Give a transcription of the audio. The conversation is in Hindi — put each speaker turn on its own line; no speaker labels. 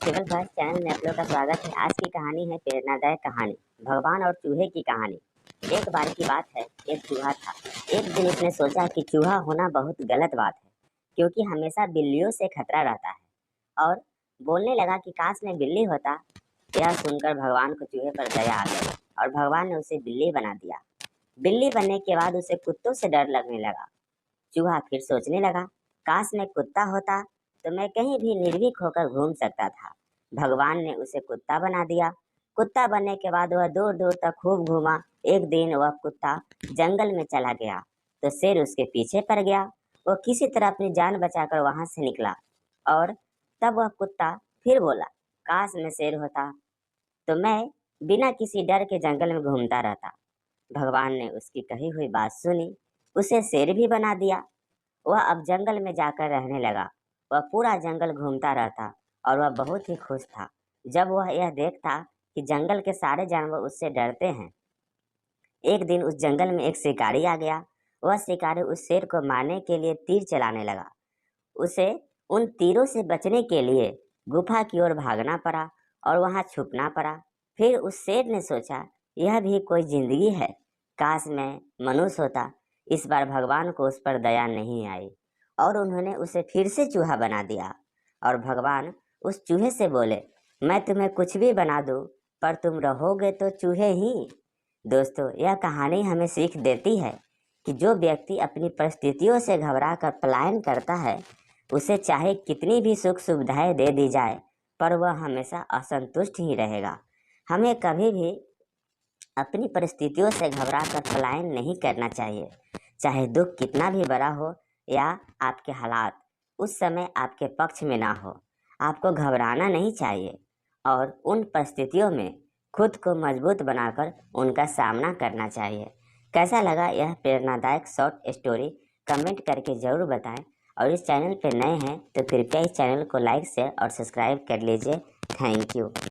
सिविल फर्स्ट चैनल में आप लोग का स्वागत है। आज की कहानी है प्रेरणादायक कहानी, भगवान और चूहे की कहानी। एक बार की बात है, एक चूहा था। एक दिन उसने सोचा कि चूहा होना बहुत गलत बात है, क्योंकि हमेशा बिल्लियों से खतरा रहता है। और बोलने लगा कि काश मैं बिल्ली होता। यह सुनकर भगवान को चूहे पर दया आ गई और भगवान ने उसे बिल्ली बना दिया। बिल्ली बनने के बाद उसे कुत्तों से डर लगने लगा। चूहा फिर सोचने लगा, काश मैं कुत्ता होता तो मैं कहीं भी निर्भीक होकर घूम सकता था। भगवान ने उसे कुत्ता बना दिया। कुत्ता बनने के बाद वह दूर दूर तक खूब घूमा। एक दिन वह कुत्ता जंगल में चला गया तो शेर उसके पीछे पड़ गया। वह किसी तरह अपनी जान बचाकर वहां से निकला और तब वह कुत्ता फिर बोला, काश मैं शेर होता तो मैं बिना किसी डर के जंगल में घूमता रहता। भगवान ने उसकी कही हुई बात सुनी, उसे शेर भी बना दिया। वह अब जंगल में जाकर रहने लगा। वह पूरा जंगल घूमता रहता और वह बहुत ही खुश था जब वह यह देखता कि जंगल के सारे जानवर उससे डरते हैं। एक दिन उस जंगल में एक शिकारी आ गया। वह शिकारी उस शेर को मारने के लिए तीर चलाने लगा। उसे उन तीरों से बचने के लिए गुफा की ओर भागना पड़ा और वहां छुपना पड़ा। फिर उस शेर ने सोचा, यह भी कोई जिंदगी है, काश मैं मनुष्य होता। इस बार भगवान को उस पर दया नहीं आई और उन्होंने उसे फिर से चूहा बना दिया। और भगवान उस चूहे से बोले, मैं तुम्हें कुछ भी बना दूं पर तुम रहोगे तो चूहे ही। दोस्तों, यह कहानी हमें सीख देती है कि जो व्यक्ति अपनी परिस्थितियों से घबरा कर पलायन करता है, उसे चाहे कितनी भी सुख सुविधाएं दे दी जाए पर वह हमेशा असंतुष्ट ही रहेगा। हमें कभी भी अपनी परिस्थितियों से घबरा कर पलायन नहीं करना चाहिए। चाहे दुख कितना भी बड़ा हो या आपके हालात उस समय आपके पक्ष में ना हो, आपको घबराना नहीं चाहिए और उन परिस्थितियों में खुद को मजबूत बनाकर उनका सामना करना चाहिए। कैसा लगा यह प्रेरणादायक शॉर्ट स्टोरी, कमेंट करके ज़रूर बताएं। और इस चैनल पर नए हैं तो कृपया इस चैनल को लाइक शेयर और सब्सक्राइब कर लीजिए। Thank you.